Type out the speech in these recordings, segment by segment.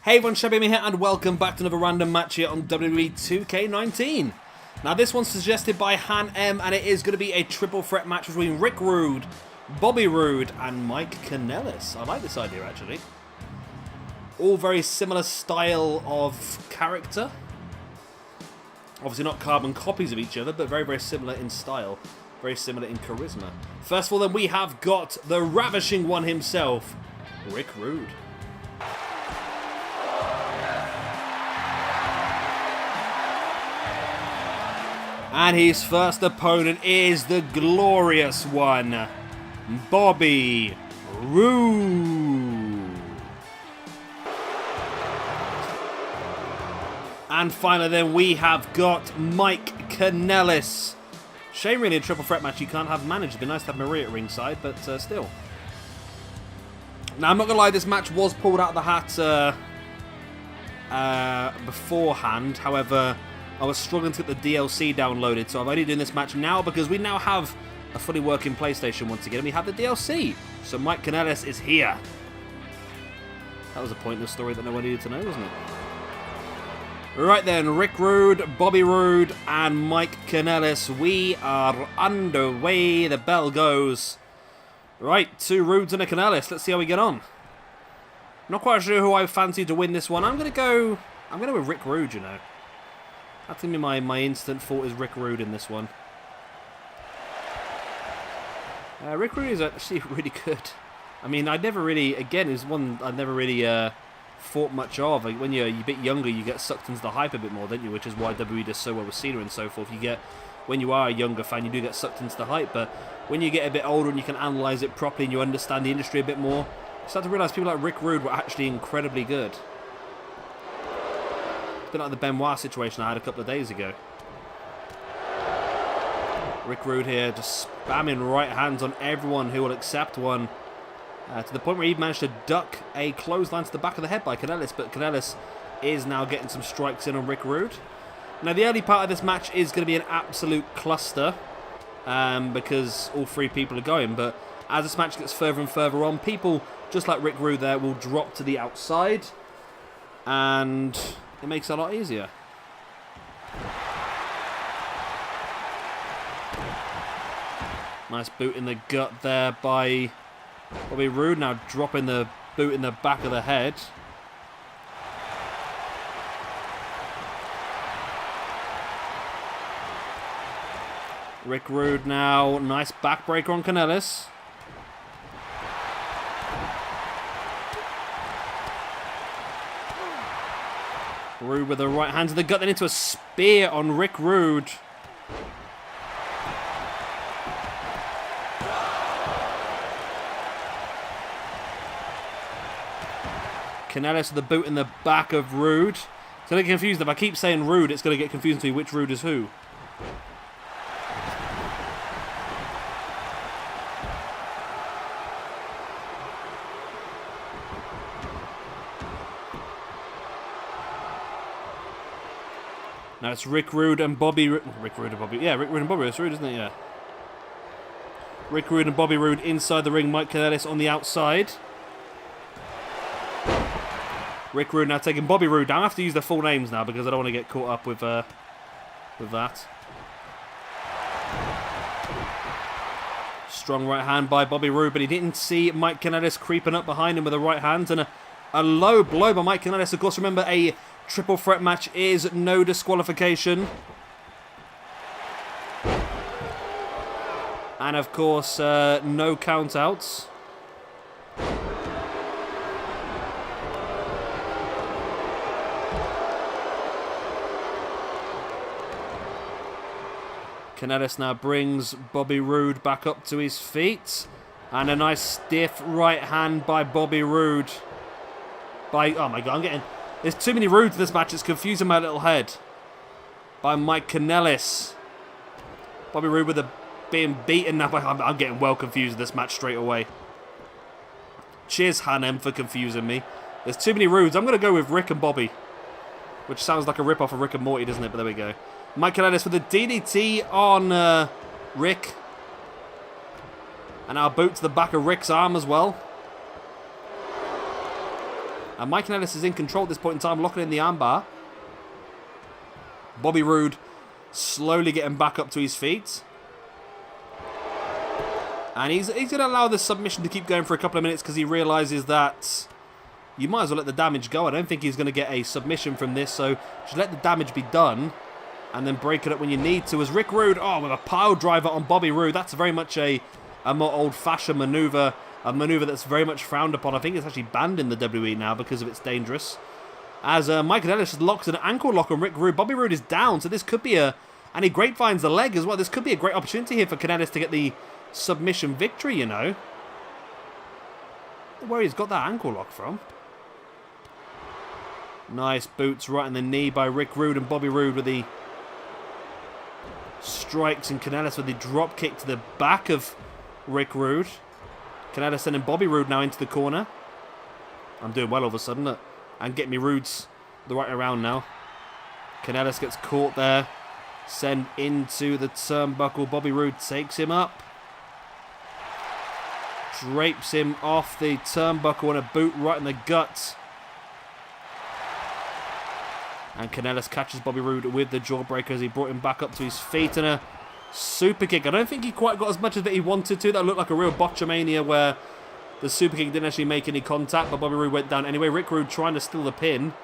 Hey everyone, Shabby here and welcome back to another random match here on WWE 2K19. Now this one's suggested by Han M and it is going to be a triple threat match between Rick Rude, Bobby Roode and Mike Kanellis. I like this idea actually. All very similar style of character. Obviously not carbon copies of each other, but very, very similar in style. Very similar in charisma. First of all then we have got the ravishing one himself, Rick Rude. And his first opponent is the glorious one, Bobby Roode. And finally then we have got Mike Kanellis. Shame really in a triple threat match you can't have managed. It'd be nice to have Maria at ringside, but still. Now I'm not going to lie, this match was pulled out of the hat beforehand. However, I was struggling to get the DLC downloaded, so I'm only doing this match now because we now have a fully working PlayStation once again, and we have the DLC. So Mike Kanellis is here. That was a pointless story that no one needed to know, wasn't it? Right then, Rick Rude, Bobby Roode, and Mike Kanellis. We are underway. The bell goes. Right, two Roodes and a Kanellis. Let's see how we get on. Not quite sure who I fancy to win this one. I'm gonna go with Rick Rude, you know. That's going to be my instant thought is Rick Rude in this one. Rick Rude is actually really good. I mean, I never really, again, is one I never really thought much of. Like, when you're a bit younger, you get sucked into the hype a bit more, don't you? Which is why WWE does so well with Cena and so forth. When you are a younger fan, you do get sucked into the hype. But when you get a bit older and you can analyse it properly and you understand the industry a bit more, you start to realise people like Rick Rude were actually incredibly good. Bit like the Benoit situation I had a couple of days ago. Rick Rude here just spamming right hands on everyone who will accept one. To the point where he managed to duck a clothesline to the back of the head by Kanellis, but Kanellis is now getting some strikes in on Rick Rude. Now the early part of this match is going to be an absolute cluster because all three people are going, but as this match gets further and further on, people just like Rick Rude there will drop to the outside and it makes it a lot easier. Nice boot in the gut there by Bobby Roode. Now dropping the boot in the back of the head. Rick Rude now. Nice backbreaker on Kanellis. Roode with the right hand to the gut, then into a spear on Rick Rude. Kanellis with the boot in the back of Roode. So I get confused. If I keep saying Roode, it's going to get confusing to me which Roode is who. Now it's Rick Rude and Bobby... Rick Rude and Bobby... Yeah, Rick Rude and Bobby. It's Rude, isn't it? Yeah. Rick Rude and Bobby Roode inside the ring. Mike Kanellis on the outside. Rick Rude now taking Bobby Roode down. I have to use their full names now because I don't want to get caught up with that. Strong right hand by Bobby Roode, but he didn't see Mike Kanellis creeping up behind him with a right hand. And a low blow by Mike Kanellis. Of course, remember, a triple threat match is no disqualification. And of course, no countouts. Kanellis now brings Bobby Roode back up to his feet. And a nice stiff right hand by Bobby Roode. Oh my god, there's too many Roodes in this match, it's confusing my little head. By Mike Kanellis. Bobby Roode being beaten now. I'm getting well confused with this match straight away. Cheers, Hanem, for confusing me. There's too many Roodes. I'm going to go with Rick and Bobby. Which sounds like a rip-off of Rick and Morty, doesn't it? But there we go. Mike Kanellis with a DDT on Rick. And our boot to the back of Rick's arm as well. And Mike Kanellis is in control at this point in time, locking in the armbar. Bobby Roode slowly getting back up to his feet. And he's going to allow this submission to keep going for a couple of minutes because he realizes that you might as well let the damage go. I don't think he's going to get a submission from this, so just let the damage be done and then break it up when you need to. As Rick Rude, with a pile driver on Bobby Roode, that's very much a more old-fashioned maneuver, a maneuver that's very much frowned upon. I think it's actually banned in the WWE now because of it's dangerous. As Mike Kanellis just locks an ankle lock on Rick Rude. Bobby Roode is down, so this could be and he grapevines the leg as well. This could be a great opportunity here for Kanellis to get the submission victory, you know. Where he's got that ankle lock from. Nice boots right in the knee by Rick Rude, and Bobby Roode with the strikes, and Kanellis with the drop kick to the back of Rick Rude. Kanellis sending Bobby Roode now into the corner. I'm doing well all of a sudden. Look, and get me Roodes the right around now. Kanellis gets caught there. Send into the turnbuckle. Bobby Roode takes him up. Drapes him off the turnbuckle and a boot right in the gut. And Kanellis catches Bobby Roode with the jawbreaker as he brought him back up to his feet, and a super kick. I don't think he quite got as much as that he wanted to. That looked like a real botchamania where the super kick didn't actually make any contact, but Bobby Roode went down anyway. Rick Rude trying to steal the pin.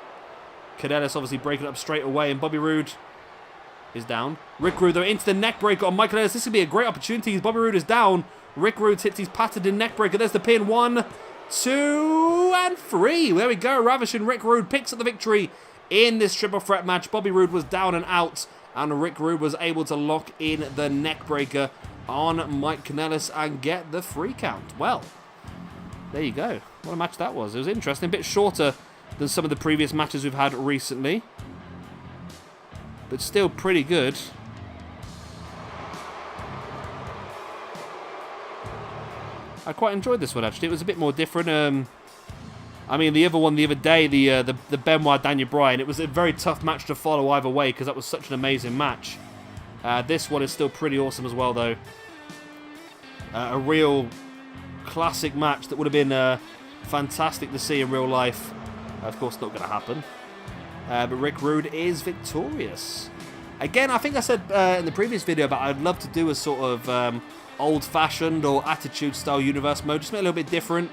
Kanellis obviously breaking up straight away, and Bobby Roode is down. Rick Rude, though, into the neck breaker on Mike Kanellis. This could be a great opportunity. Bobby Roode is down. Rick Rude hits his patented neck breaker. There's the pin. 1, 2, and 3. There we go. Ravishing Rick Rude picks up the victory in this triple threat match. Bobby Roode was down and out, and Rick Rude was able to lock in the neck breaker on Mike Kanellis and get the 3 count. Well, there you go. What a match that was. It was interesting. A bit shorter than some of the previous matches we've had recently, but still pretty good. I quite enjoyed this one, actually. It was a bit more different. I mean, the other one the other day, the Benoit Daniel Bryan, it was a very tough match to follow either way because that was such an amazing match. This one is still pretty awesome as well, though. A real classic match that would have been fantastic to see in real life. Of course, not going to happen. But Rick Rude is victorious. Again, I think I said in the previous video about I'd love to do a sort of old-fashioned or attitude-style universe mode. Just make it a little bit different.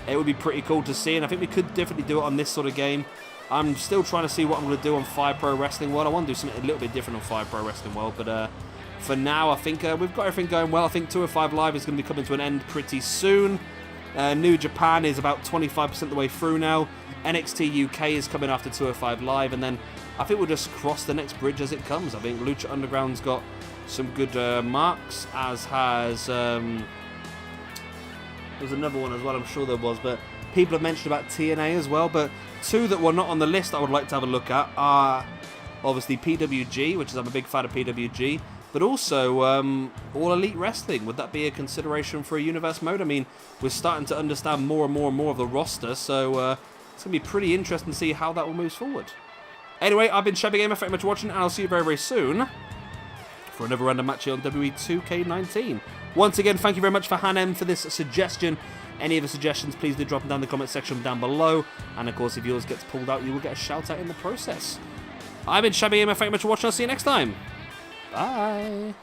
It would be pretty cool to see, and I think we could definitely do it on this sort of game. I'm still trying to see what I'm going to do on Fire Pro Wrestling World. I want to do something a little bit different on Fire Pro Wrestling World, but for now, I think we've got everything going well. I think 205 Live is going to be coming to an end pretty soon. New Japan is about 25% of the way through now. NXT UK is coming after 205 Live, and then I think we'll just cross the next bridge as it comes. I think Lucha Underground's got some good marks, as has... There's another one as well, I'm sure there was, but people have mentioned about TNA as well, but 2 that were not on the list I would like to have a look at are obviously PWG, which is I'm a big fan of PWG, but also All Elite Wrestling. Would that be a consideration for a universe mode? I mean, we're starting to understand more and more and more of the roster, so it's going to be pretty interesting to see how that all moves forward. Anyway, I've been Shabby Gamer, thank you much for watching, and I'll see you very, very soon for another random match here on WWE 2K19. Once again, thank you very much for Hanem for this suggestion. Any other suggestions, please do drop them down in the comment section down below. And of course, if yours gets pulled out, you will get a shout out in the process. I've been Shabby Gamer, thank you much for watching. I'll see you next time. Bye.